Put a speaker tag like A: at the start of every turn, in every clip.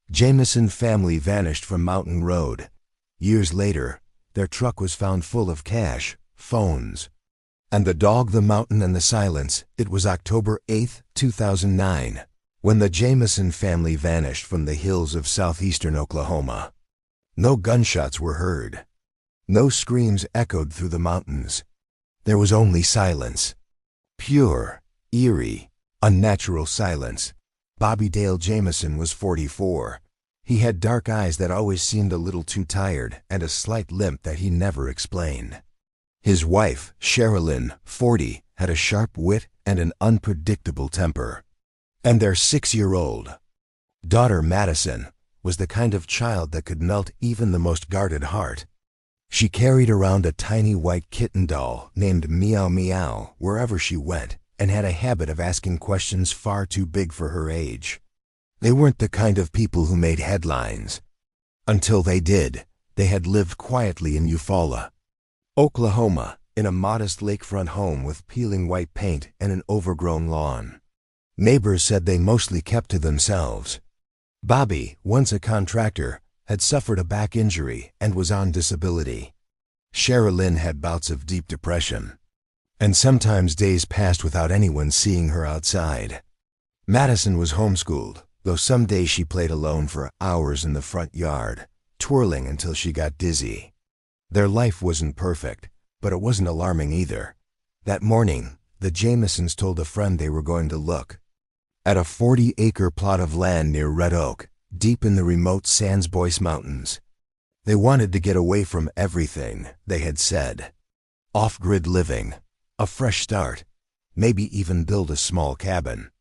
A: Jamison family vanished from Mountain Road. Years later, their truck was found full of cash, phones, and the dog, the mountain, and the silence. It was October 8, 2009, when the Jamison family vanished from the hills of southeastern Oklahoma. No gunshots were heard. No screams echoed through the mountains. There was only silence. Pure, eerie, unnatural silence. Bobby Dale Jamison was 44. He had dark eyes that always seemed a little too tired and a slight limp that he never explained. His wife, Sherilynn, 40, had a sharp wit and an unpredictable temper. And their 6-year-old daughter, Madyson, was the kind of child that could melt even the most guarded heart. She carried around a tiny white kitten doll named Meow Meow wherever she went, and had a habit of asking questions far too big for her age. They weren't the kind of people who made headlines. Until they did. They had lived quietly in Eufaula, Oklahoma, in a modest lakefront home with peeling white paint and an overgrown lawn. Neighbors said they mostly kept to themselves. Bobby, once a contractor, had suffered a back injury and was on disability. Sherilynn had bouts of deep depression, and sometimes days passed without anyone seeing her outside. Madyson was homeschooled, though some days she played alone for hours in the front yard, twirling until she got dizzy. Their life wasn't perfect, but it wasn't alarming either. That morning, the Jamisons told a friend they were going to look at a 40-acre plot of land near Red Oak, deep in the remote Bois Mountains. They wanted to get away from everything, they had said. Off-grid living, a fresh start, maybe even build a small cabin.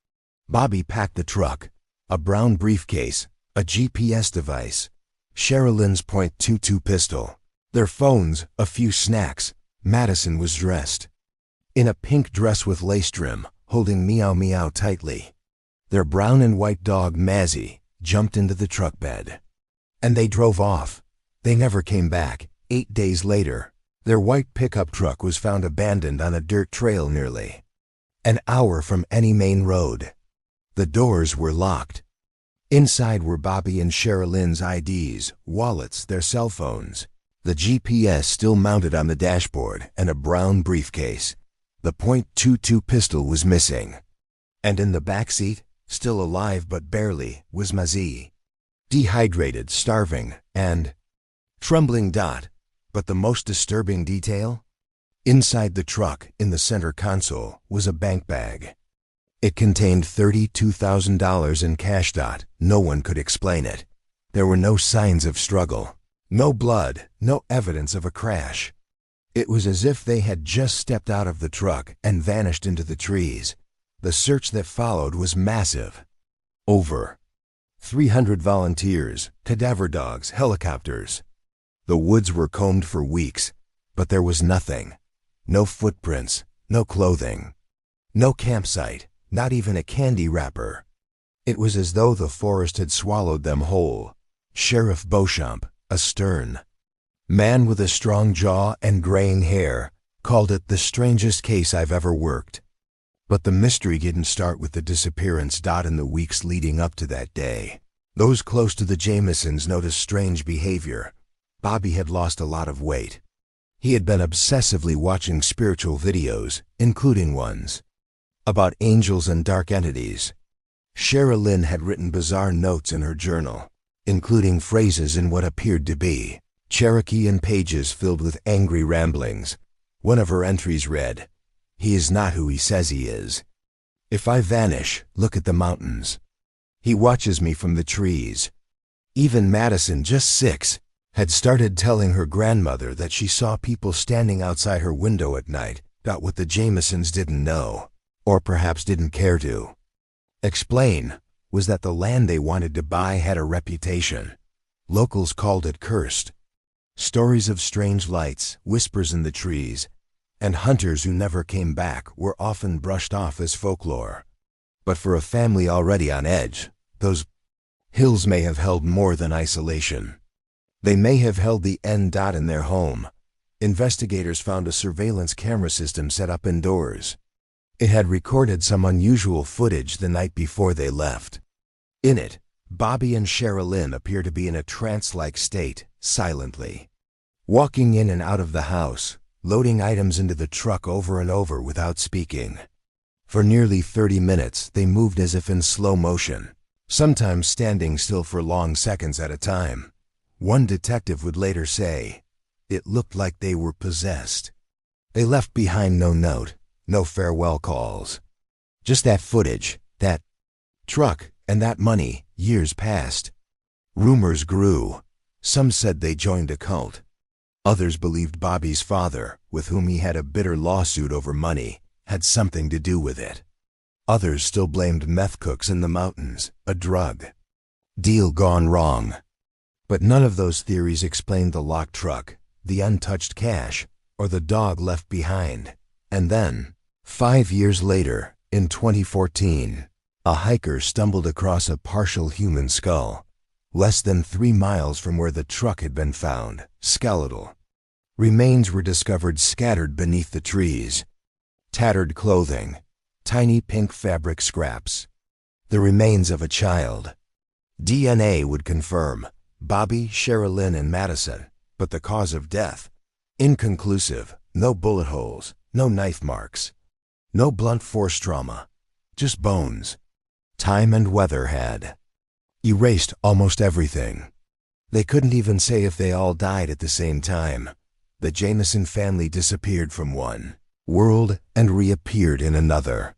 A: Bobby packed the truck, a brown briefcase, a GPS device, Sherilynn's .22 pistol, their phones, a few snacks. Madyson was dressed in a pink dress with lace trim, holding Meow Meow tightly. Their brown and white dog, Mazzy, jumped into the truck bed. And they drove off. They never came back. 8 days later, their white pickup truck was found abandoned on a dirt trail nearly an hour from any main road. The doors were locked. Inside were Bobby and Sherilynn's IDs, wallets, their cell phones, the GPS still mounted on the dashboard, and a brown briefcase. The .22 pistol was missing. And in the backseat, still alive but barely, was Mazzy. Dehydrated, starving, and trembling. But the most disturbing detail? Inside the truck, in the center console, was a bank bag. It contained $32,000 in cash. No one could explain it. There were no signs of struggle, no blood, no evidence of a crash. It was as if they had just stepped out of the truck and vanished into the trees. The search that followed was massive. Over 300 volunteers, cadaver dogs, helicopters. The woods were combed for weeks, but there was nothing. No footprints, no clothing, no campsite, not even a candy wrapper. It was as though the forest had swallowed them whole. Sheriff Beauchamp, a stern man with a strong jaw and graying hair, called it the strangest case I've ever worked. But the mystery didn't start with the disappearance. In the weeks leading up to that day, those close to the Jamisons noticed strange behavior. Bobby had lost a lot of weight. He had been obsessively watching spiritual videos, including ones about angels and dark entities. Sherilynn had written bizarre notes in her journal, including phrases in what appeared to be Cherokee and pages filled with angry ramblings. One of her entries read, "He is not who he says he is. If I vanish, look at the mountains. He watches me from the trees." Even Madyson, just 6, had started telling her grandmother that she saw people standing outside her window at night. What the Jamisons didn't know, or perhaps didn't care to explain, was that the land they wanted to buy had a reputation. Locals called it cursed. Stories of strange lights, whispers in the trees, and hunters who never came back were often brushed off as folklore. But for a family already on edge, those hills may have held more than isolation. They may have held the end. In their home, investigators found a surveillance camera system set up indoors. It had recorded some unusual footage the night before they left. In it, Bobby and Sherilynn appear to be in a trance-like state, silently. Walking in and out of the house, loading items into the truck over and over without speaking. For nearly 30 minutes, they moved as if in slow motion, sometimes standing still for long seconds at a time. One detective would later say, "It looked like they were possessed." They left behind no note, no farewell calls. Just that footage, that truck, and that money. Years passed. Rumors grew. Some said they joined a cult. Others believed Bobby's father, with whom he had a bitter lawsuit over money, had something to do with it. Others still blamed meth cooks in the mountains, a drug deal gone wrong. But none of those theories explained the locked truck, the untouched cash, or the dog left behind. And then, 5 years later, in 2014, a hiker stumbled across a partial human skull, less than 3 miles from where the truck had been found, skeletal. Remains were discovered scattered beneath the trees. Tattered clothing, tiny pink fabric scraps. The remains of a child. DNA would confirm Bobby, Sherilynn, and Madyson, but the cause of death? Inconclusive. No bullet holes, no knife marks, no blunt force trauma, just bones. Time and weather had erased almost everything. They couldn't even say if they all died at the same time. The Jamison family disappeared from one world and reappeared in another.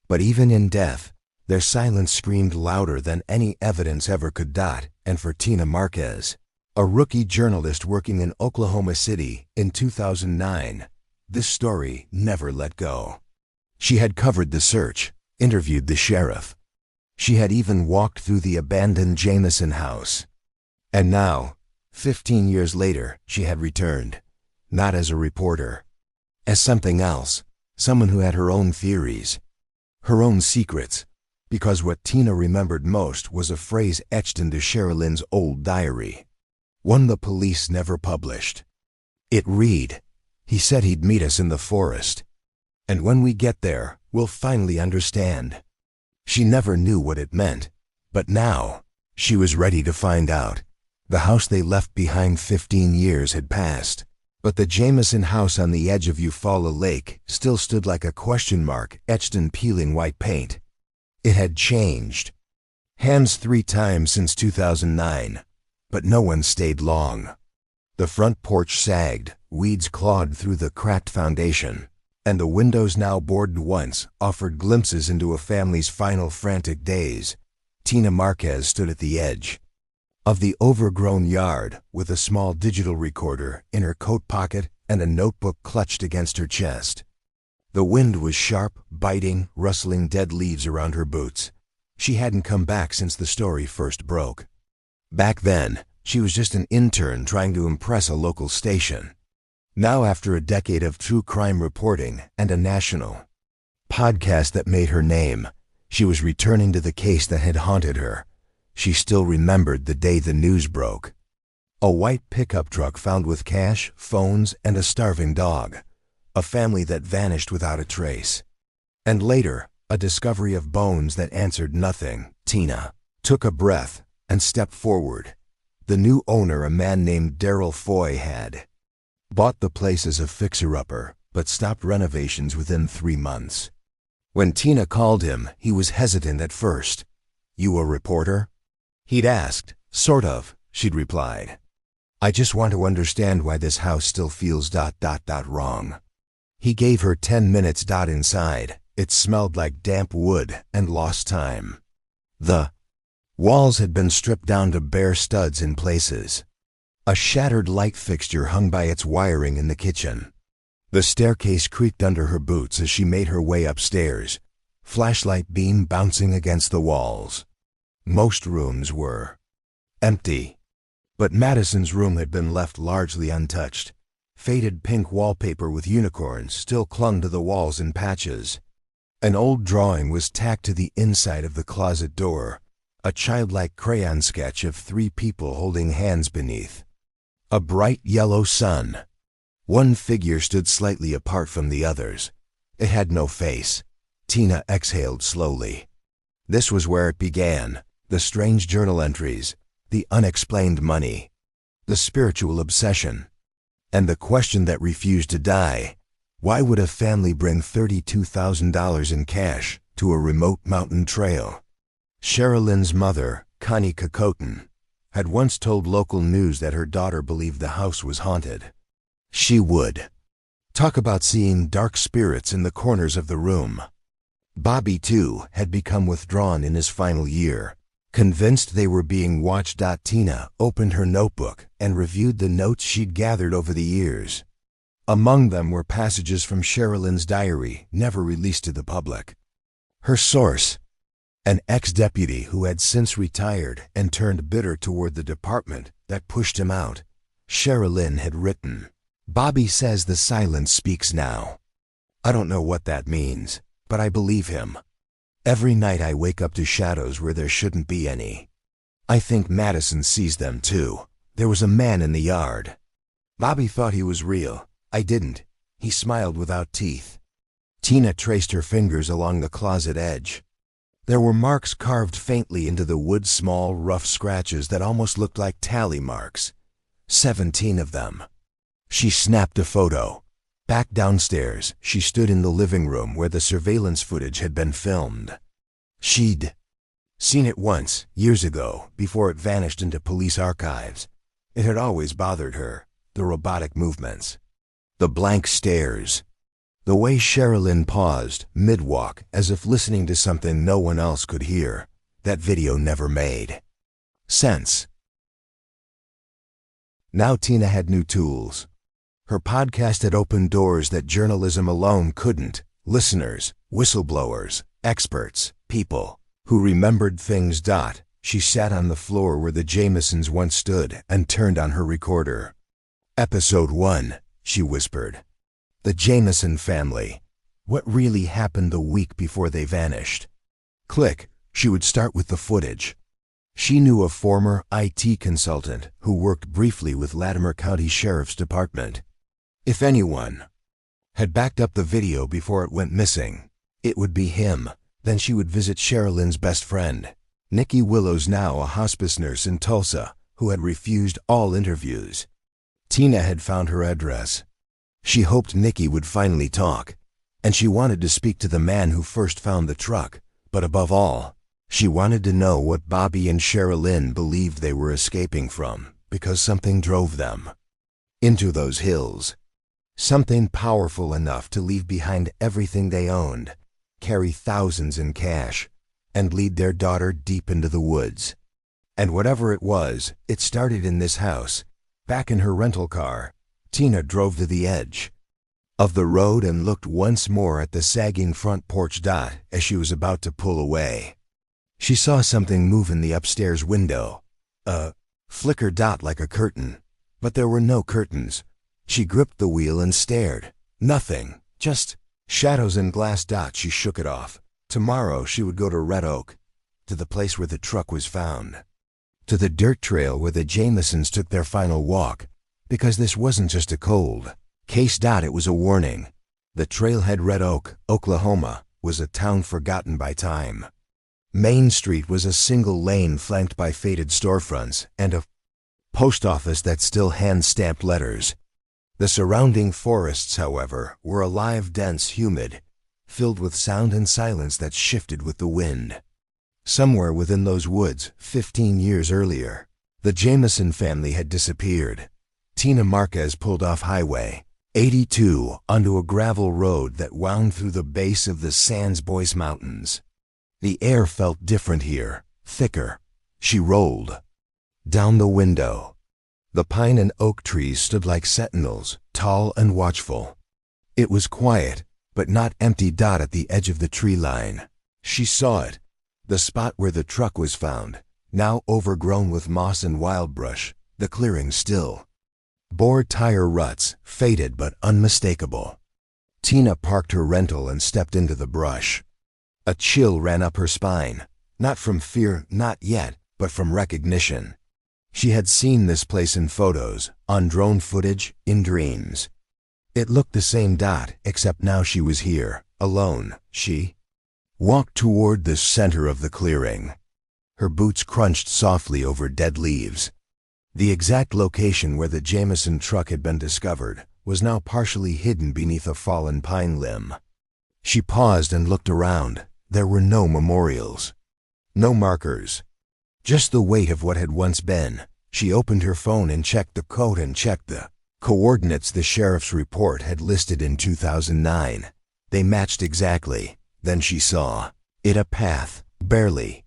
A: But even in death, their silence screamed louder than any evidence ever could. And for Tina Marquez, a rookie journalist working in Oklahoma City in 2009, this story never let go. She had covered the search, interviewed the sheriff. She had even walked through the abandoned Jamison house. And now, 15 years later, she had returned, not as a reporter, as something else, someone who had her own theories, her own secrets, because what Tina remembered most was a phrase etched into Sherilynn's old diary, one the police never published. It read, "He said he'd meet us in the forest, and when we get there, we'll finally understand." She never knew what it meant, but now, she was ready to find out. The house they left behind 15 years had passed, but the Jamison house on the edge of Eufaula Lake still stood like a question mark etched in peeling white paint. It had changed. Hands 3 times since 2009, but no one stayed long. The front porch sagged, weeds clawed through the cracked foundation, and the windows now boarded once offered glimpses into a family's final frantic days. Tina Marquez stood at the edge of the overgrown yard with a small digital recorder in her coat pocket and a notebook clutched against her chest. The wind was sharp, biting, rustling dead leaves around her boots. She hadn't come back since the story first broke. Back then, she was just an intern trying to impress a local station. Now, after a decade of true crime reporting and a national podcast that made her name, she was returning to the case that had haunted her. She still remembered the day the news broke. A white pickup truck found with cash, phones, and a starving dog. A family that vanished without a trace. And later, a discovery of bones that answered nothing. Tina took a breath and stepped forward. The new owner, a man named Daryl Foy, had bought the place as a fixer-upper, but stopped renovations within 3 months. When Tina called him, he was hesitant at first. "You a reporter?" He'd asked. "Sort of," she'd replied. "I just want to understand why this house still feels ... wrong." He gave her 10 minutes. Inside, it smelled like damp wood and lost time. The walls had been stripped down to bare studs in places. A shattered light fixture hung by its wiring in the kitchen. The staircase creaked under her boots as she made her way upstairs, flashlight beam bouncing against the walls. Most rooms were empty, but Madyson's room had been left largely untouched. Faded pink wallpaper with unicorns still clung to the walls in patches. An old drawing was tacked to the inside of the closet door, a childlike crayon sketch of 3 people holding hands beneath a bright yellow sun. One figure stood slightly apart from the others. It had no face. Tina exhaled slowly. This was where it began, The strange journal entries, the unexplained money, the spiritual obsession, and the question that refused to die. Why would a family bring $32,000 in cash to a remote mountain trail? Sherilynn's mother, Connie Cocotin, had once told local news that her daughter believed the house was haunted. She would talk about seeing dark spirits in the corners of the room. Bobby, too, had become withdrawn in his final year, convinced they were being watched. Tina opened her notebook and reviewed the notes she'd gathered over the years. Among them were passages from Sherilynn's diary, never released to the public. Her source, an ex-deputy who had since retired and turned bitter toward the department that pushed him out, Sherilynn had written, "Bobby says the silence speaks now. I don't know what that means, but I believe him. Every night I wake up to shadows where there shouldn't be any. I think Madyson sees them too. There was a man in the yard. Bobby thought he was real. I didn't. He smiled without teeth." Tina traced her fingers along the closet edge. There were marks carved faintly into the wood, small, rough scratches that almost looked like tally marks. 17 of them. She snapped a photo. Back downstairs, she stood in the living room where the surveillance footage had been filmed. She'd seen it once, years ago, before it vanished into police archives. It had always bothered her, the robotic movements, the blank stares, the way Sherilynn paused mid-walk as if listening to something no one else could hear. That video never made sense. Now Tina had new tools. Her podcast had opened doors that journalism alone couldn't. Listeners, whistleblowers, experts, people who remembered things. She sat on the floor where the Jamisons once stood and turned on her recorder. Episode 1, she whispered. The Jamison family. What really happened the week before they vanished? Click. She would start with the footage. She knew a former IT consultant who worked briefly with Latimer County Sheriff's Department. If anyone had backed up the video before it went missing, it would be him. Then she would visit Sherilynn's best friend, Nikki Willows, now a hospice nurse in Tulsa, who had refused all interviews. Tina had found her address. She hoped Nikki would finally talk, and she wanted to speak to the man who first found the truck, but above all, she wanted to know what Bobby and Sherilynn believed they were escaping from, because something drove them into those hills. Something powerful enough to leave behind everything they owned, carry thousands in cash, and lead their daughter deep into the woods. And whatever it was, it started in this house. Back in her rental car, Tina drove to the edge of the road and looked once more at the sagging front porch. As she was about to pull away, she saw something move in the upstairs window. A flicker. Like a curtain, but there were no curtains. She gripped the wheel and stared. Nothing, just shadows and glass. She shook it off. Tomorrow she would go to Red Oak, to the place where the truck was found, to the dirt trail where the Jamisons took their final walk, because this wasn't just a cold case. It was a warning. The trailhead, Red Oak, Oklahoma, was a town forgotten by time. Main Street was a single lane flanked by faded storefronts and a post office that still hand-stamped letters. The surrounding forests, however, were alive, dense, humid, filled with sound and silence that shifted with the wind. Somewhere within those woods, 15 years earlier, the Jamison family had disappeared. Tina Marquez pulled off Highway 82 onto a gravel road that wound through the base of the Bois Mountains. The air felt different here, thicker. She rolled down the window. The pine and oak trees stood like sentinels, tall and watchful. It was quiet, but not empty. At the edge of the tree line, she saw it, the spot where the truck was found, now overgrown with moss and wildbrush, the clearing still. Bore tire ruts, faded but unmistakable. Tina parked her rental and stepped into the brush. A chill ran up her spine, not from fear, not yet, but from recognition. She had seen this place in photos, on drone footage, in dreams. It looked the same. Except now she was here, alone. She walked toward the center of the clearing. Her boots crunched softly over dead leaves. The exact location where the Jamison truck had been discovered was now partially hidden beneath a fallen pine limb. She paused and looked around. There were no memorials, no markers, just the weight of what had once been. She opened her phone and checked the code and checked the coordinates the sheriff's report had listed in 2009. They matched exactly. Then she saw it, a path, barely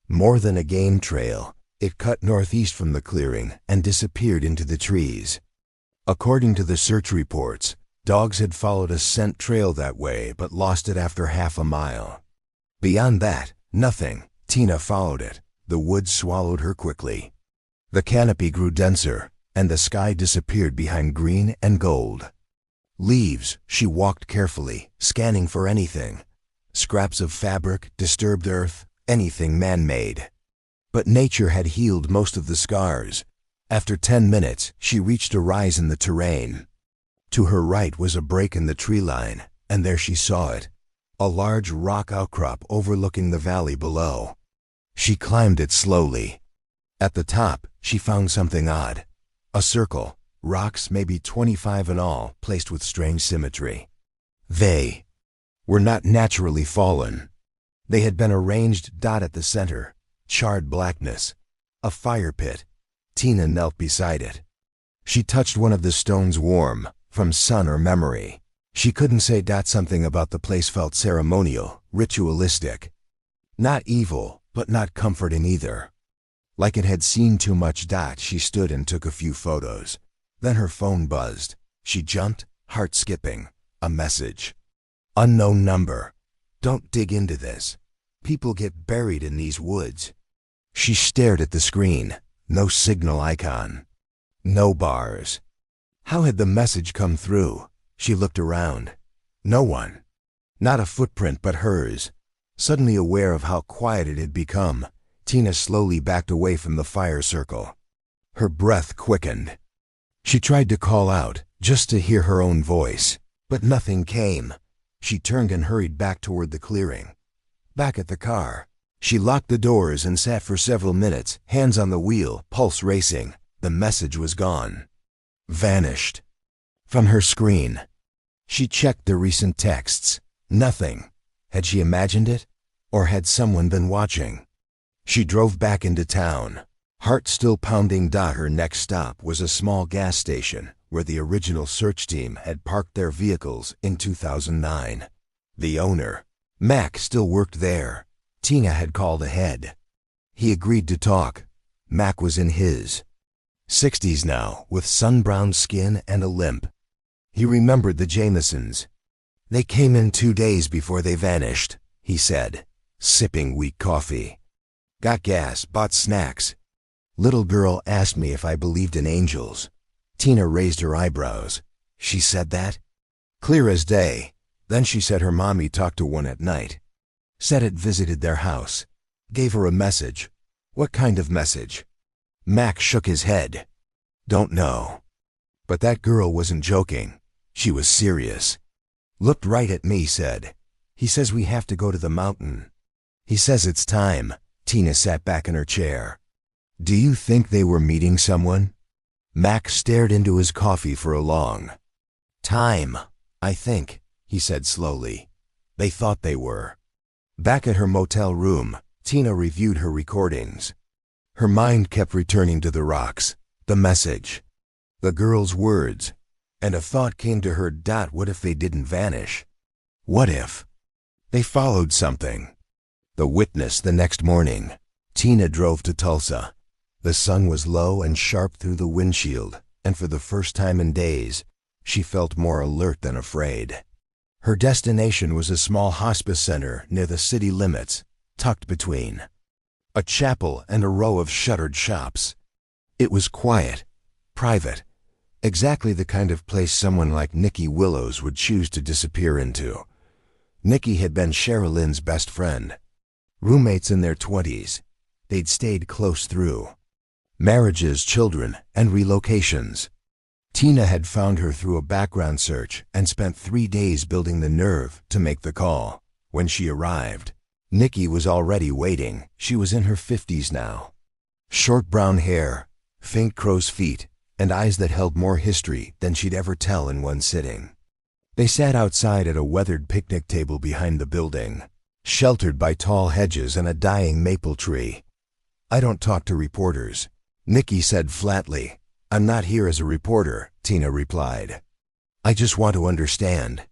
A: more than a game trail. It cut northeast from the clearing and disappeared into the trees. According to the search reports, dogs had followed a scent trail that way but lost it after half a mile. Beyond that, nothing. Tina followed it. The woods swallowed her quickly. The canopy grew denser, and the sky disappeared behind green and gold leaves. She walked carefully, scanning for anything. Scraps of fabric, disturbed earth, anything man-made. But nature had healed most of the scars. After 10 minutes, she reached a rise in the terrain. To her right was a break in the tree line, and there she saw it, a large rock outcrop overlooking the valley below. She climbed it slowly. At the top, she found something odd. A circle, rocks maybe 25 in all, placed with strange symmetry. They were not naturally fallen. They had been arranged. Dot at the center, charred blackness, a fire pit. Tina knelt beside it. She touched one of the stones, warm, from sun or memory. She couldn't say. Something about the place felt ceremonial, ritualistic. Not evil, but not comforting either. Like it had seen too much. She stood and took a few photos. Then her phone buzzed. She jumped, heart skipping. A message. Unknown number. Don't dig into this. People get buried in these woods. She stared at the screen. No signal icon. No bars. How had the message come through? She looked around. No one. Not a footprint but hers. Suddenly aware of how quiet it had become, Tina slowly backed away from the fire circle. Her breath quickened. She tried to call out, just to hear her own voice, but nothing came. She turned and hurried back toward the clearing. Back at the car, she locked the doors and sat for several minutes, hands on the wheel, pulse racing. The message was gone. Vanished. From her screen. She checked the recent texts. Nothing. Had she imagined it? Or had someone been watching? She drove back into town, heart still pounding. Her next stop was a small gas station where the original search team had parked their vehicles in 2009. The owner, Mac, still worked there. Tina had called ahead. He agreed to talk. Mac was in his 60s now, with sun-browned skin and a limp. He remembered the Jamisons. They came in 2 days before they vanished, he said, sipping weak coffee. Got gas, bought snacks. Little girl asked me if I believed in angels. Tina raised her eyebrows. She said that? Clear as day. Then she said her mommy talked to one at night. Said it visited their house. Gave her a message. What kind of message? Mac shook his head. Don't know. But that girl wasn't joking. She was serious. Looked right at me, said, he says we have to go to the mountain. He says it's time. Tina sat back in her chair. Do you think they were meeting someone? Mac stared into his coffee for a long time. I think, he said slowly. They thought they were. Back at her motel room, Tina reviewed her recordings. Her mind kept returning to the rocks, the message, the girl's words, and a thought came to her. What if they didn't vanish? What if they followed something? The witness the next morning. Tina drove to Tulsa. The sun was low and sharp through the windshield, and for the first time in days, she felt more alert than afraid. Her destination was a small hospice center near the city limits, tucked between a chapel and a row of shuttered shops. It was quiet, private, exactly the kind of place someone like Nikki Willows would choose to disappear into. Nikki had been Sherilynn's best friend. Roommates in their 20s, they'd stayed close through marriages, children, and relocations. Tina had found her through a background search and spent 3 days building the nerve to make the call. When she arrived, Nikki was already waiting. She was in her 50s now. Short brown hair, faint crow's feet, and eyes that held more history than she'd ever tell in one sitting. They sat outside at a weathered picnic table behind the building, sheltered by tall hedges and a dying maple tree. "I don't talk to reporters," Nikki said flatly. "I'm not here as a reporter," Tina replied. "I just want to understand.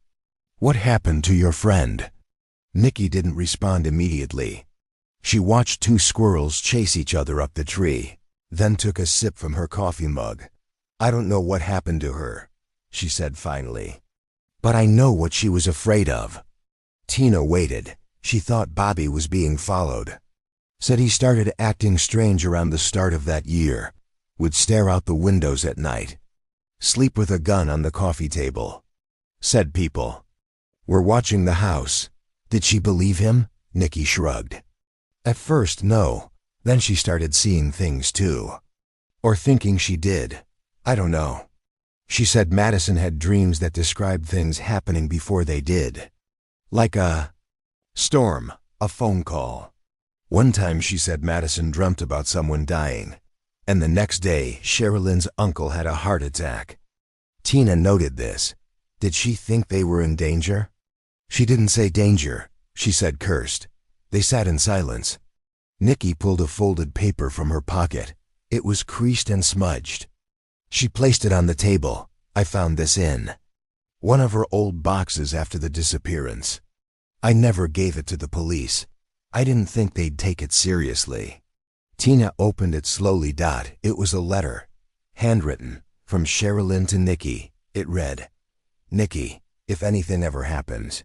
A: What happened to your friend?" Nikki didn't respond immediately. She watched two squirrels chase each other up the tree, then took a sip from her coffee mug. "I don't know what happened to her," she said finally. "But I know what she was afraid of." Tina waited. She thought Bobby was being followed. Said he started acting strange around the start of that year. Would stare out the windows at night. Sleep with a gun on the coffee table. Said people were watching the house. Did she believe him? Nikki shrugged. At first, no. Then she started seeing things too. Or thinking she did. I don't know. She said Madyson had dreams that described things happening before they did. Like a storm, a phone call. One time she said Madyson dreamt about someone dying, and the next day Sherilynn's uncle had a heart attack. Tina noted this. Did she think they were in danger? She didn't say danger, she said cursed. They sat in silence. Nikki pulled a folded paper from her pocket. It was creased and smudged. She placed it on the table. I found this in one of her old boxes after the disappearance. I never gave it to the police. I didn't think they'd take it seriously. Tina opened it slowly. It was a letter, handwritten, from Sherilynn to Nikki. It read, "Nikki, if anything ever happens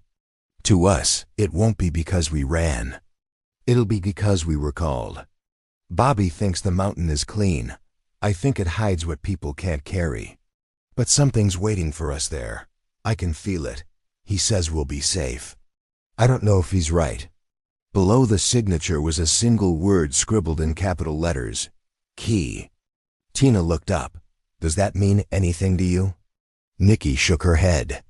A: to us, it won't be because we ran. It'll be because we were called. Bobby thinks the mountain is clean. I think it hides what people can't carry. But something's waiting for us there. I can feel it. He says we'll be safe. I don't know if he's right." Below the signature was a single word scribbled in capital letters. Key. Tina looked up. "Does that mean anything to you?" Nikki shook her head.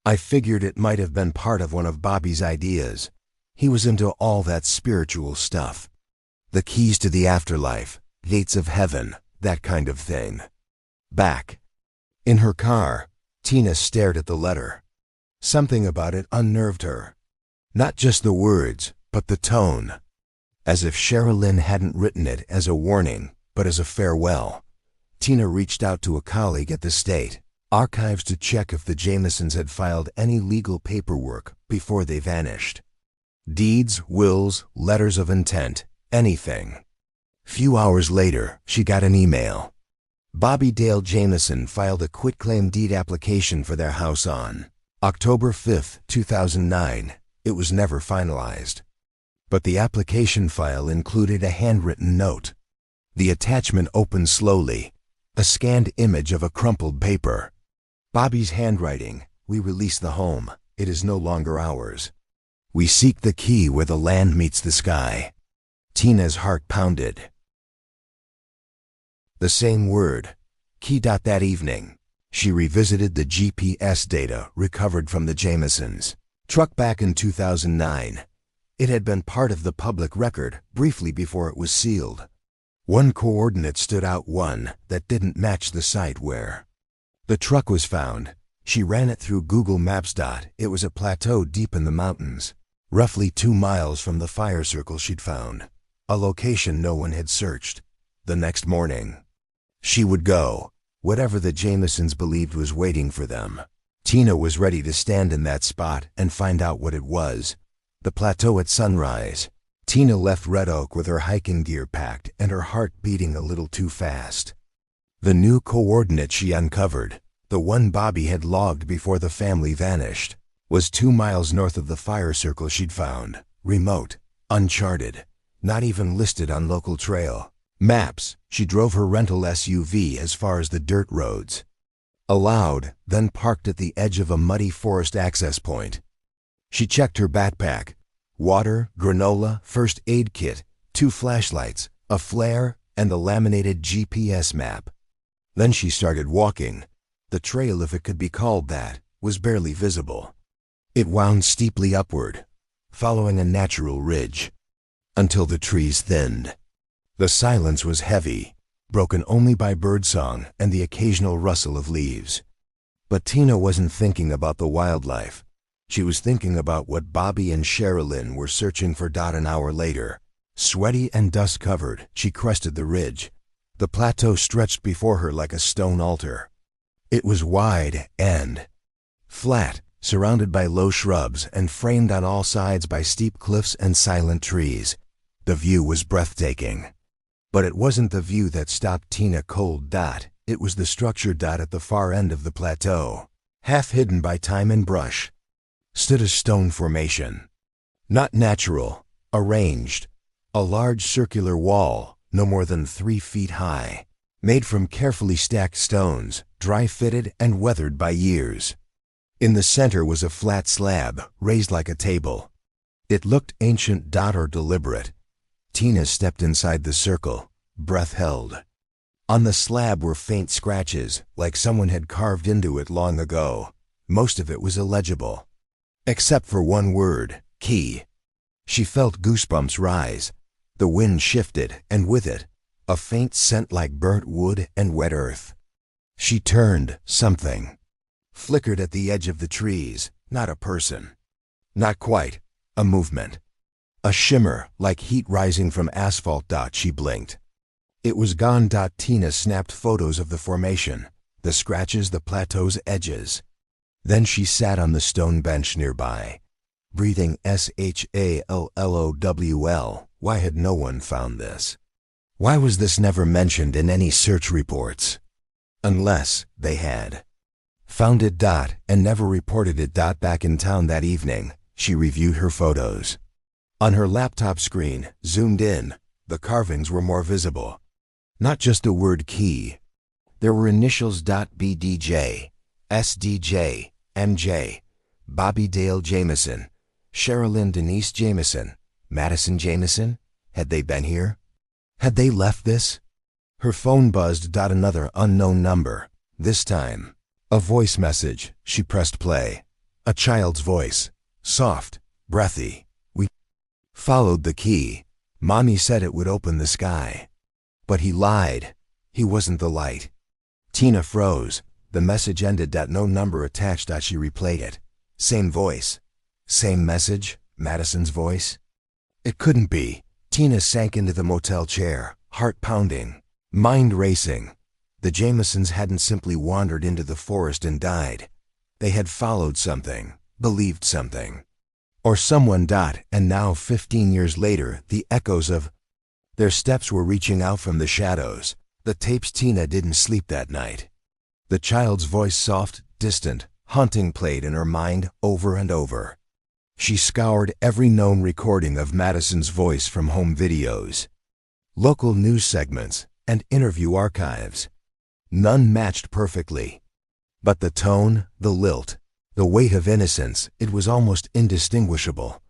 A: "I figured it might have been part of one of Bobby's ideas. He was into all that spiritual stuff. The keys to the afterlife, gates of heaven, that kind of thing." Back in her car, Tina stared at the letter. Something about it unnerved her. Not just the words, but the tone. As if Sherilynn hadn't written it as a warning, but as a farewell. Tina reached out to a colleague at the state archives to check if the Jamisons had filed any legal paperwork before they vanished. Deeds, wills, letters of intent, anything. Few hours later, she got an email. Bobby Dale Jamison filed a quitclaim deed application for their house on October 5, 2009. It was never finalized. But the application file included a handwritten note. The attachment opened slowly, a scanned image of a crumpled paper. Bobby's handwriting, "We release the home. It is no longer ours. We seek the key where the land meets the sky." Tina's heart pounded. The same word, key. That evening, she revisited the GPS data recovered from the Jamisons' truck back in 2009. It had been part of the public record briefly before it was sealed. One coordinate stood out, one that didn't match the site where the truck was found. She ran it through Google Maps. It was a plateau deep in the mountains, roughly 2 miles from the fire circle she'd found, a location no one had searched. The next morning, she would go, whatever the Jamisons believed was waiting for them. Tina was ready to stand in that spot and find out what it was. The plateau at sunrise. Tina left Red Oak with her hiking gear packed and her heart beating a little too fast. The new coordinate she uncovered, the one Bobby had logged before the family vanished, was 2 miles north of the fire circle she'd found. Remote, uncharted, not even listed on local trail maps. She drove her rental SUV as far as the dirt roads. Aloud, then parked at the edge of a muddy forest access point. She checked her backpack. Water, granola, first aid kit, 2 flashlights, a flare, and a laminated GPS map. Then she started walking. The trail, if it could be called that, was barely visible. It wound steeply upward. following a natural ridge, until the trees thinned. The silence was heavy, broken only by birdsong and the occasional rustle of leaves. But Tina wasn't thinking about the wildlife. She was thinking about what Bobby and Sherilynn were searching for. An hour later, sweaty and dust-covered, she crested the ridge. The plateau stretched before her like a stone altar. It was wide and flat, surrounded by low shrubs and framed on all sides by steep cliffs and silent trees. The view was breathtaking. But it wasn't the view that stopped Tina cold. It was the structure. At the far end of the plateau, half hidden by time and brush, stood a stone formation. Not natural, arranged. A large circular wall, no more than 3 feet high, made from carefully stacked stones, dry-fitted and weathered by years. In the center was a flat slab, raised like a table. It looked ancient. Or deliberate. Tina stepped inside the circle, breath held. On the slab were faint scratches, like someone had carved into it long ago. Most of it was illegible, except for one word, key. She felt goosebumps rise. The wind shifted, and with it, a faint scent like burnt wood and wet earth. She turned. Something flickered at the edge of the trees. Not a person. Not quite. A movement. A shimmer, like heat rising from asphalt. She blinked. It was gone. Tina snapped photos of the formation, the scratches, the plateau's edges. Then she sat on the stone bench nearby, breathing shallowwl. Why had no one found this? Why was this never mentioned in any search reports? Unless they had found it. And never reported it. Back in town that evening, she reviewed her photos. On her laptop screen, zoomed in, the carvings were more visible. Not just the word key. There were initials. BDJ, SDJ, MJ, Bobby Dale Jamison, Sherilynn Denise Jamison, Madyson Jamison. Had they been here? Had they left this? Her phone buzzed. Another unknown number. This time, a voice message. She pressed play. A child's voice. Soft, breathy. We followed the key. Mommy said it would open the sky. But he lied. He wasn't the light. Tina froze. The message ended. No number attached. She replayed it. Same voice. Same message. Madyson's voice. It couldn't be. Tina sank into the motel chair, heart pounding, mind racing. The Jamisons hadn't simply wandered into the forest and died. They had followed something, believed something. Or someone. And now, 15 years later, the echoes of their steps were reaching out from the shadows. The tapes. Tina didn't sleep that night. The child's voice, soft, distant, haunting, played in her mind over and over. She scoured every known recording of Madyson's voice from home videos, local news segments, and interview archives. None matched perfectly. But the tone, the lilt, the weight of innocence, it was almost indistinguishable.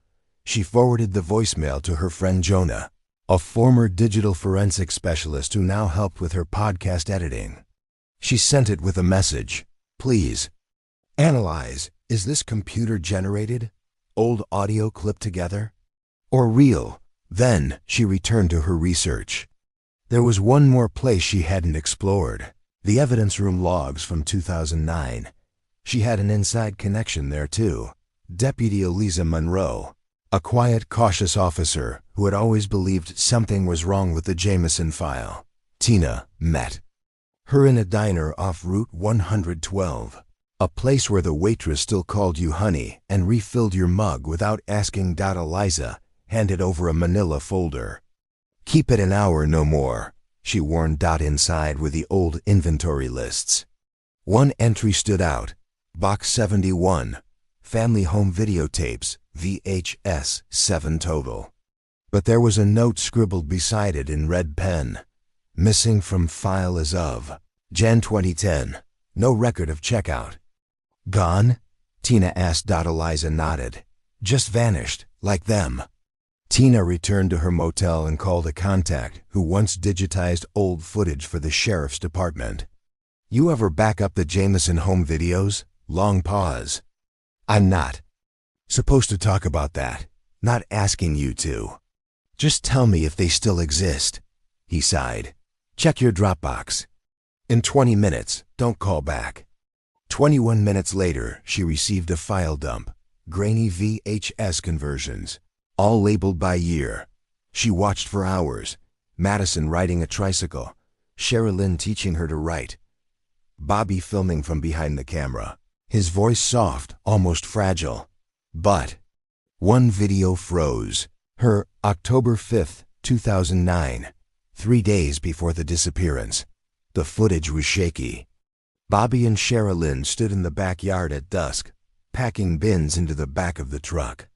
A: She forwarded the voicemail to her friend Jonah, a former digital forensic specialist who now helped with her podcast editing. She sent it with a message. Please analyze. Is this computer generated? Old audio clipped together? Or real? Then she returned to her research. There was one more place she hadn't explored. The evidence room logs from 2009. She had an inside connection there too. Deputy Eliza Monroe, a quiet, cautious officer who had always believed something was wrong with the Jamison file. Tina met her in a diner off Route 112. A place where the waitress still called you honey and refilled your mug without asking. Eliza handed over a manila folder. Keep it an hour, no more, she warned. Inside were the old inventory lists. One entry stood out. Box 71. Family home videotapes, VHS, 7 total. But there was a note scribbled beside it in red pen. Missing from file as of Jan 2010. No record of checkout. Gone? Tina asked. Eliza nodded. Just vanished, like them. Tina returned to her motel and called a contact who once digitized old footage for the sheriff's department. You ever back up the Jamison home videos? Long pause. I'm not supposed to talk about that. Not asking you to. Just tell me if they still exist. He sighed. Check your Dropbox. In 20 minutes, don't call back. 21 minutes later, she received a file dump. Grainy VHS conversions, all labeled by year. She watched for hours. Madyson riding a tricycle. Sherilynn teaching her to write. Bobby filming from behind the camera. His voice soft, almost fragile. But one video froze. Her October 5th, 2009. 3 days before the disappearance. The footage was shaky. Bobby and Sherilynn stood in the backyard at dusk, packing bins into the back of the truck.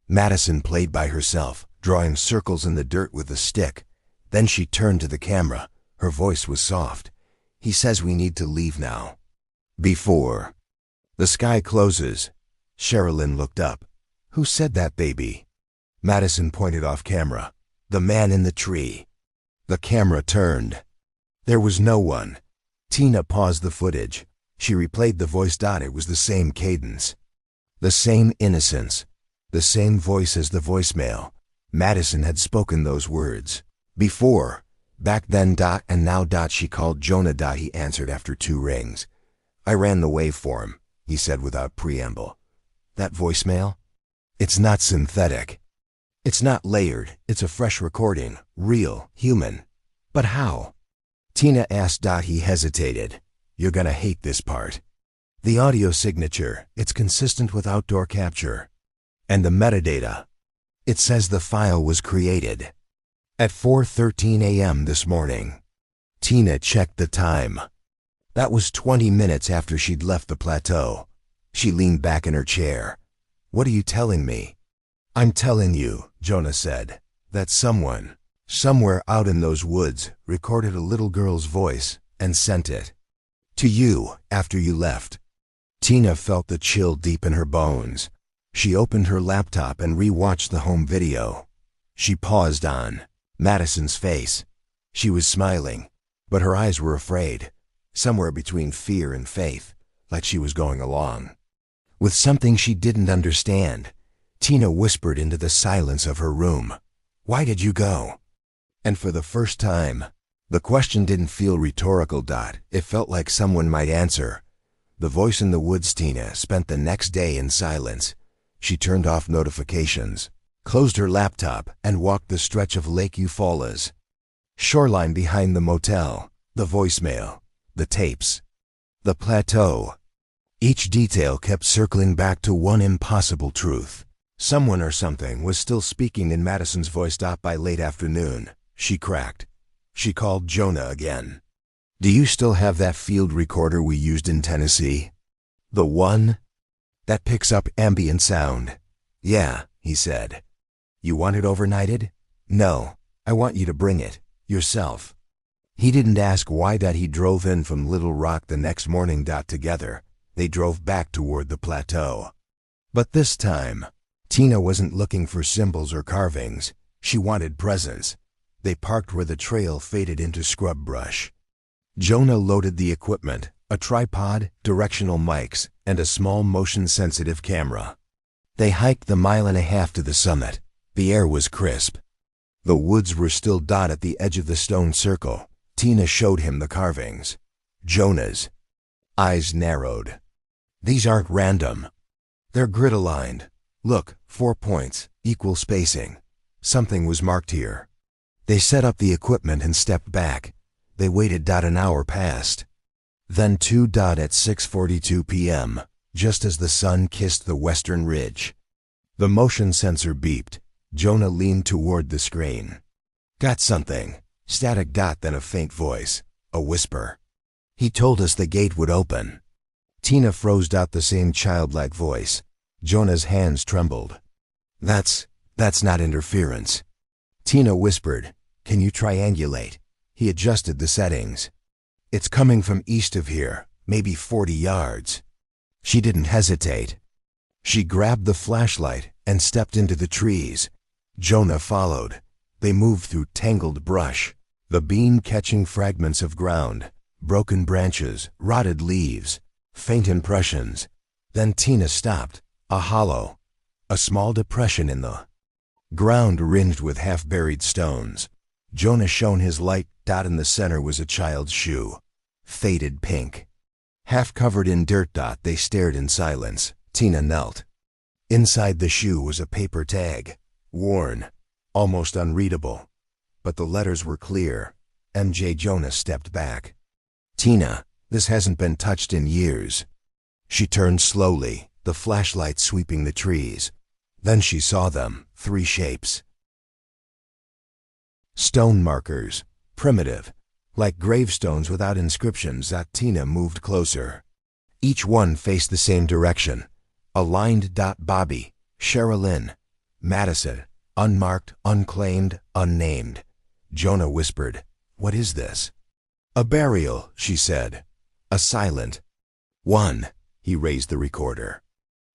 A: Madyson played by herself, drawing circles in the dirt with a stick. Then she turned to the camera. Her voice was soft. He says we need to leave now. Before the sky closes. Sherilynn looked up. Who said that, baby? Madyson pointed off camera. The man in the tree. The camera turned. There was no one. Tina paused the footage. She replayed the voice. It was the same cadence. The same innocence. The same voice as the voicemail. Madyson had spoken those words. Before. Back then. And now. She called Jonah. He answered after 2 rings. I ran the waveform, he said without preamble. That voicemail? It's not synthetic. It's not layered. It's a fresh recording. Real. Human. But how? Tina asked. He hesitated. You're gonna hate this part. The audio signature, it's consistent with outdoor capture. And the metadata. It says the file was created at 4:13 a.m. this morning. Tina checked the time. That was 20 minutes after she'd left the plateau. She leaned back in her chair. What are you telling me? I'm telling you, Jonah said, that someone, somewhere out in those woods, recorded a little girl's voice and sent it to you after you left. Tina felt the chill deep in her bones. She opened her laptop and re-watched the home video. She paused on Madyson's face. She was smiling, but her eyes were afraid, somewhere between fear and faith, like she was going along with something she didn't understand. Tina whispered into the silence of her room. Why did you go? And for the first time, the question didn't feel rhetorical. It felt like someone might answer. The voice in the woods. Tina spent the next day in silence. She turned off notifications, closed her laptop, and walked the stretch of Lake Eufaula's shoreline behind the motel, the voicemail, the tapes, the plateau. Each detail kept circling back to one impossible truth. Someone or something was still speaking in Madyson's voice. By late afternoon, she cracked. She called Jonah again. Do you still have that field recorder we used in Tennessee? The one that picks up ambient sound? Yeah, he said. You want it overnighted? No, I want you to bring it, yourself. He didn't ask why. He drove in from Little Rock the next morning. Together, they drove back toward the plateau. But this time, Tina wasn't looking for symbols or carvings. She wanted presence. They parked where the trail faded into scrub brush. Jonah loaded the equipment, a tripod, directional mics, and a small motion-sensitive camera. They hiked the 1.5 miles to the summit. The air was crisp. The woods were still. At the edge of the stone circle, Tina showed him the carvings. Jonah's eyes narrowed. These aren't random. They're grid-aligned. Look, 4 points, equal spacing. Something was marked here. They set up the equipment and stepped back. They waited. An hour passed. Then 2. At 6:42 p.m., just as the sun kissed the western ridge. The motion sensor beeped. Jonah leaned toward the screen. Got something. Static. Then a faint voice. A whisper. He told us the gate would open. Tina froze. The same childlike voice. Jonah's hands trembled. That's not interference. Tina whispered. Can you triangulate? He adjusted the settings. It's coming from east of here, maybe 40 yards. She didn't hesitate. She grabbed the flashlight and stepped into the trees. Jonah followed. They moved through tangled brush, the beam catching fragments of ground, broken branches, rotted leaves, faint impressions. Then Tina stopped. A hollow, a small depression in the Ground ringed with half-buried stones. Jonah shone his light. In the center was a child's shoe, faded pink. Half covered in dirt. They stared in silence. Tina knelt. Inside the shoe was a paper tag, worn, almost unreadable. But the letters were clear. MJ. Jonah stepped back. Tina, this hasn't been touched in years. She turned slowly, the flashlight sweeping the trees. Then she saw them, 3 shapes. Stone markers, primitive, like gravestones without inscriptions. Tina moved closer. Each one faced the same direction. Aligned. Bobby, Sherilynn, Madyson, unmarked, unclaimed, unnamed. Jonah whispered, "What is this?" "A burial," she said. A silent one. He raised the recorder.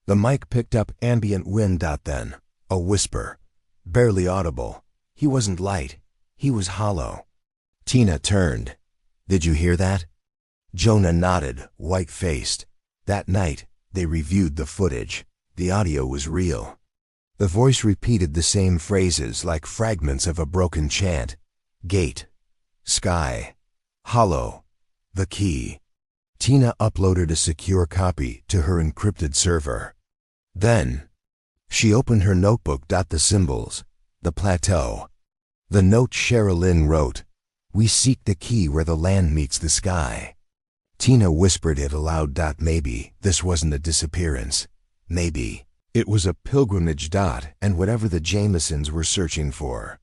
A: The mic picked up ambient wind. Then, a whisper, barely audible. He wasn't light. He was hollow. Tina turned. "Did you hear that?" Jonah nodded, white-faced. That night, they reviewed the footage. The audio was real. The voice repeated the same phrases like fragments of a broken chant. Gate. Sky. Hollow. The key. Tina uploaded a secure copy to her encrypted server. Then, she opened her notebook. The symbols. The plateau. The note Sherilynn wrote, "We seek the key where the land meets the sky." Tina whispered it aloud. Maybe this wasn't a disappearance. Maybe it was a pilgrimage. And whatever the Jamisons were searching for.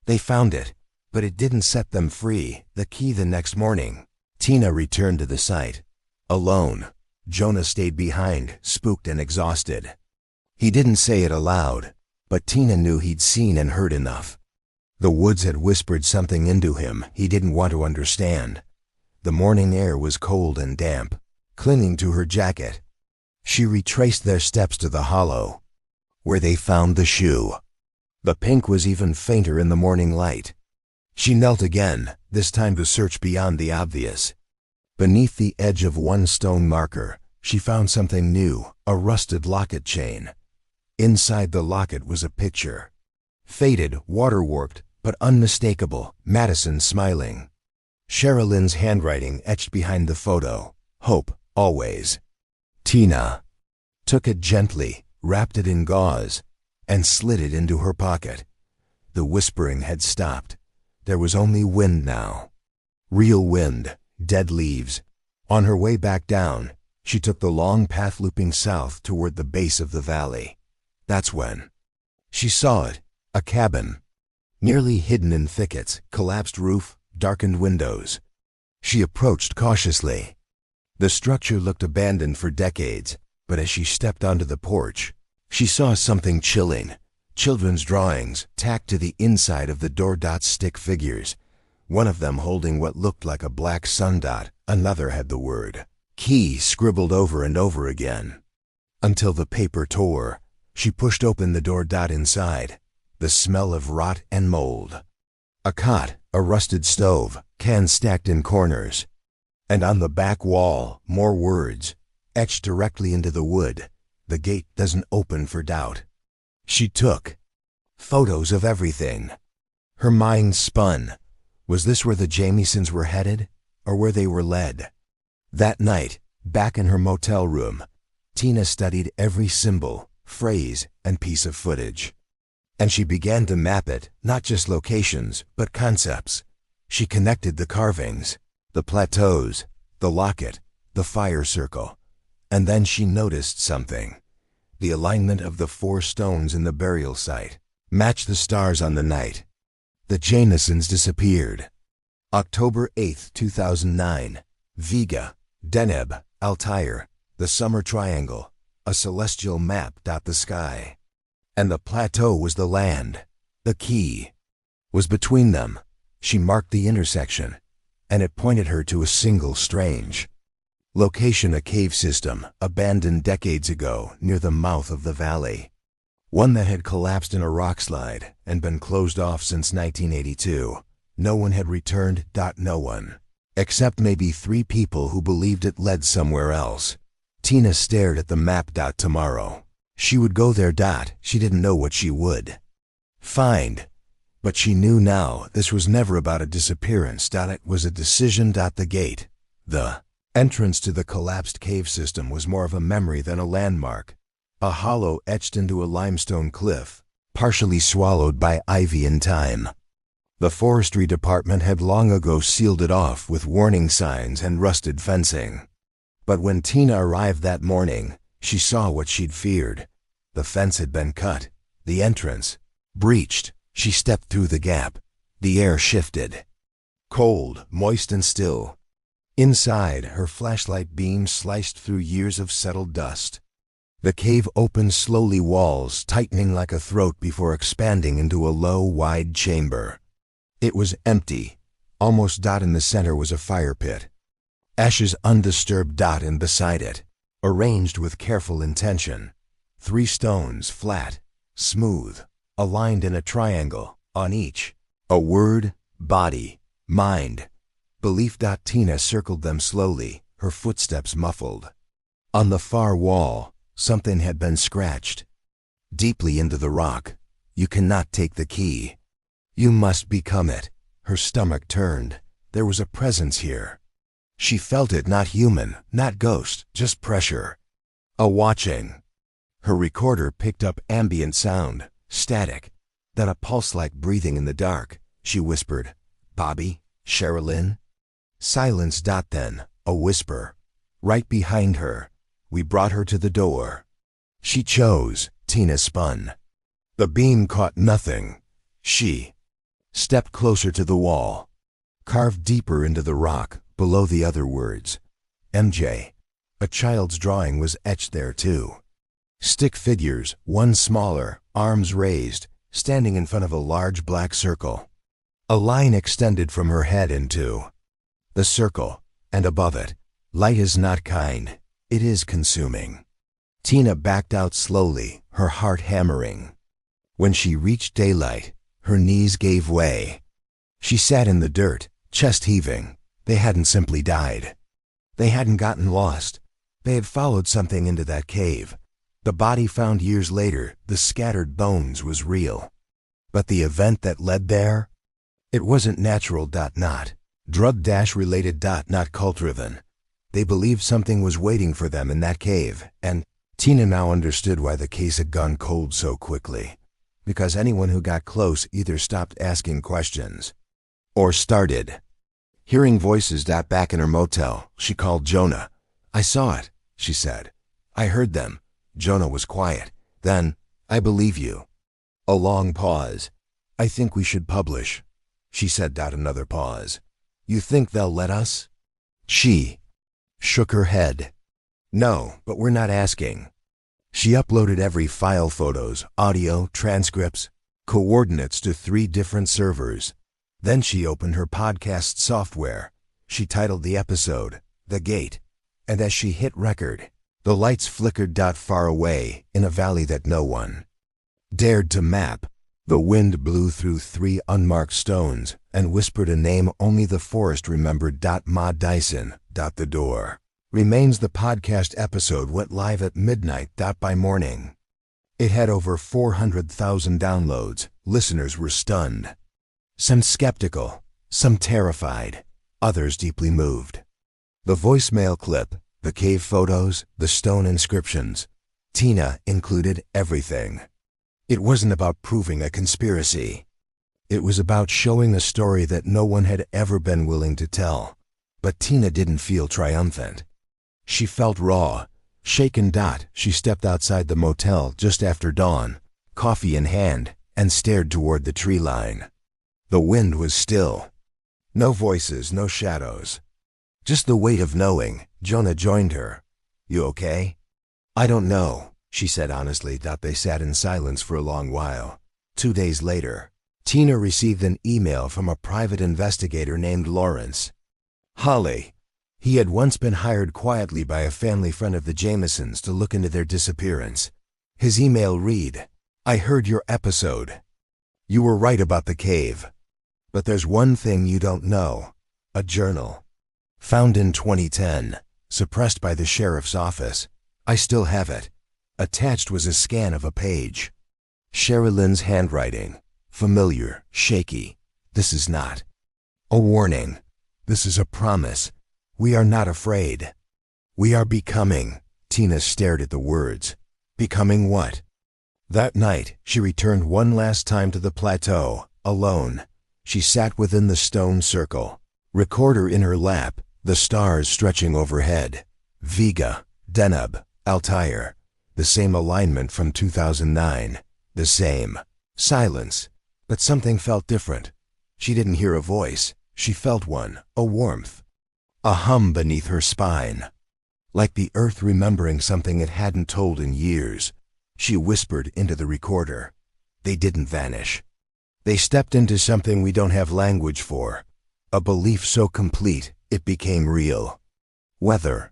A: They found it, but it didn't set them free. The key. The next morning, Tina returned to the site. Alone, Jonah stayed behind, spooked and exhausted. He didn't say it aloud, but Tina knew he'd seen and heard enough. The woods had whispered something into him he didn't want to understand. The morning air was cold and damp, clinging to her jacket. She retraced their steps to the hollow, where they found the shoe. The pink was even fainter in the morning light. She knelt again, this time to search beyond the obvious. Beneath the edge of one stone marker, she found something new, a rusted locket chain. Inside the locket was a picture. Faded, water-warped, but unmistakable. Madyson smiling. Sherilynn's handwriting etched behind the photo. Hope, always. Tina took it gently, wrapped it in gauze, and slid it into her pocket. The whispering had stopped. There was only wind now. Real wind, dead leaves. On her way back down, she took the long path looping south toward the base of the valley. That's when she saw it, a cabin, nearly hidden in thickets, collapsed roof, darkened windows. She approached cautiously. The structure looked abandoned for decades, but as she stepped onto the porch, she saw something chilling. Children's drawings tacked to the inside of the door. Stick figures. One of them holding what looked like a black sun. Another had the word key scribbled over and over again. Until the paper tore. She pushed open the door. Inside, the smell of rot and mold. A cot, a rusted stove, cans stacked in corners. And on the back wall, more words, etched directly into the wood. The gate doesn't open for doubt. She took photos of everything. Her mind spun. Was this where the Jamisons were headed, or where they were led? That night, back in her motel room, Tina studied every symbol, phrase, and piece of footage. And she began to map it, not just locations, but concepts. She connected the carvings, the plateaus, the locket, the fire circle. And then she noticed something. The alignment of the 4 stones in the burial site matched the stars on the night. The Jamisons disappeared. October 8, 2009. Vega, Deneb, Altair, the Summer Triangle, a celestial map. The sky. And the plateau was the land. The key was between them. She marked the intersection, and it pointed her to a single strange location, a cave system abandoned decades ago near the mouth of the valley. One that had collapsed in a rock slide and been closed off since 1982. No one had returned. No one. Except maybe 3 people who believed it led somewhere else. Tina stared at the map. Tomorrow, she would go there. She didn't know what she would find. But she knew now this was never about a disappearance. It was a decision. The gate, the entrance to the collapsed cave system, was more of a memory than a landmark. A hollow etched into a limestone cliff, partially swallowed by ivy and time. The forestry department had long ago sealed it off with warning signs and rusted fencing. But when Tina arrived that morning, she saw what she'd feared. The fence had been cut, the entrance breached. She stepped through the gap. The air shifted. Cold, moist and still. Inside, her flashlight beam sliced through years of settled dust. The cave opened slowly, walls tightening like a throat before expanding into a low, wide chamber. It was empty. Almost. In the center was a fire pit. Ashes undisturbed. And beside it, arranged with careful intention, 3 stones, flat, smooth, aligned in a triangle, on each a word: body, mind, belief. Tina circled them slowly, her footsteps muffled. On the far wall, something had been scratched. Deeply into the rock. You cannot take the key. You must become it. Her stomach turned. There was a presence here. She felt it, not human, not ghost, just pressure. A watching. Her recorder picked up ambient sound, static, then a pulse like breathing in the dark. She whispered, "Bobby, Sherilynn." Silence. Then, a whisper. Right behind her. "We brought her to the door." She chose. Tina spun. The beam caught nothing. She stepped closer to the wall. Carved deeper into the rock, below the other words. MJ. A child's drawing was etched there too. Stick figures, one smaller, arms raised, standing in front of a large black circle. A line extended from her head into the circle, and above it, "Light is not kind, it is consuming." Tina backed out slowly, her heart hammering. When she reached daylight, her knees gave way. She sat in the dirt, chest heaving. They hadn't simply died. They hadn't gotten lost. They had followed something into that cave. The body found years later, the scattered bones, was real. But the event that led there? It wasn't natural. Not drug-related. Not cult-driven. They believed something was waiting for them in that cave, and Tina now understood why the case had gone cold so quickly. Because anyone who got close either stopped asking questions or started hearing voices. Back in her motel, she called Jonah. "I saw it," she said. "I heard them." Jonah was quiet. Then, "I believe you." A long pause. "I think we should publish," she said. Another pause. "You think they'll let us?" She shook her head. "No, but we're not asking." She uploaded every file: photos, audio, transcripts, coordinates to 3 different servers. Then she opened her podcast software. She titled the episode, "The Gate," and as she hit record, the lights flickered. Far away, in a valley that no one dared to map, the wind blew through 3 unmarked stones and whispered a name only the forest remembered. Madyson. The door remains. The podcast episode went live at midnight. By morning, it had over 400,000 downloads. Listeners were stunned. Some skeptical, some terrified, others deeply moved. The voicemail clip, the cave photos, the stone inscriptions. Tina included everything. It wasn't about proving a conspiracy. It was about showing a story that no one had ever been willing to tell. But Tina didn't feel triumphant. She felt raw, shaken. She stepped outside the motel just after dawn, coffee in hand, and stared toward the tree line. The wind was still. No voices, no shadows. Just the weight of knowing. Jonah joined her. "You okay?" "I don't know," she said honestly. They sat in silence for a long while. 2 days later, Tina received an email from a private investigator named Lawrence. Holly. He had once been hired quietly by a family friend of the Jamisons to look into their disappearance. His email read, "I heard your episode. You were right about the cave. But there's one thing you don't know. A journal. Found in 2010. Suppressed by the sheriff's office. I still have it. Attached was a scan of a page. Sherilynn's handwriting. Familiar, shaky. This is not a warning. This is a promise. We are not afraid. We are becoming. Tina stared at the words. Becoming what? That night, she returned one last time to the plateau, alone. She sat within the stone circle, recorder in her lap, the stars stretching overhead. Vega, Deneb, Altair. The same alignment from 2009. The same silence. But something felt different. She didn't hear a voice. She felt one, a warmth. A hum beneath her spine. Like the earth remembering something it hadn't told in years. She whispered into the recorder. They didn't vanish. They stepped into something we don't have language for. A belief so complete, it became real. Whether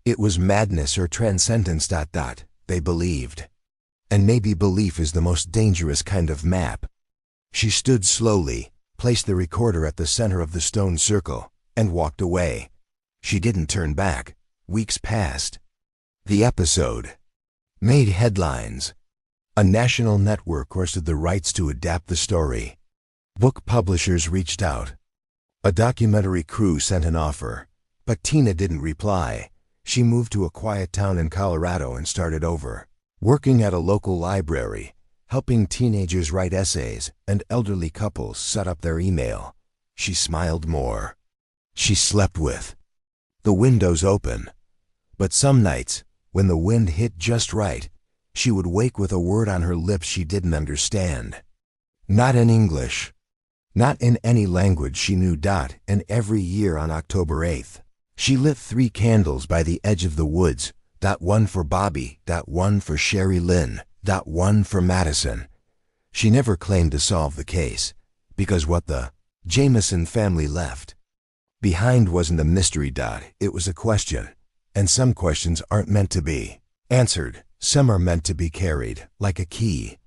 A: it was madness or transcendence, they believed. And maybe belief is the most dangerous kind of map. She stood slowly, placed the recorder at the center of the stone circle, and walked away. She didn't turn back. Weeks passed. The episode made headlines. A national network requested the rights to adapt the story. Book publishers reached out. A documentary crew sent an offer, but Tina didn't reply. She moved to a quiet town in Colorado and started over, working at a local library, helping teenagers write essays and elderly couples set up their email. She smiled more. She slept with the windows open. But some nights, when the wind hit just right, she would wake with a word on her lips she didn't understand. Not in English. Not in any language she knew. And every year on October 8th, she lit 3 candles by the edge of the woods. One for Bobby, one for Sherilynn, one for Madyson. She never claimed to solve the case, because what the Jamison family left behind wasn't a mystery. It was a question. And some questions aren't meant to be answered. Some are meant to be carried, like a key,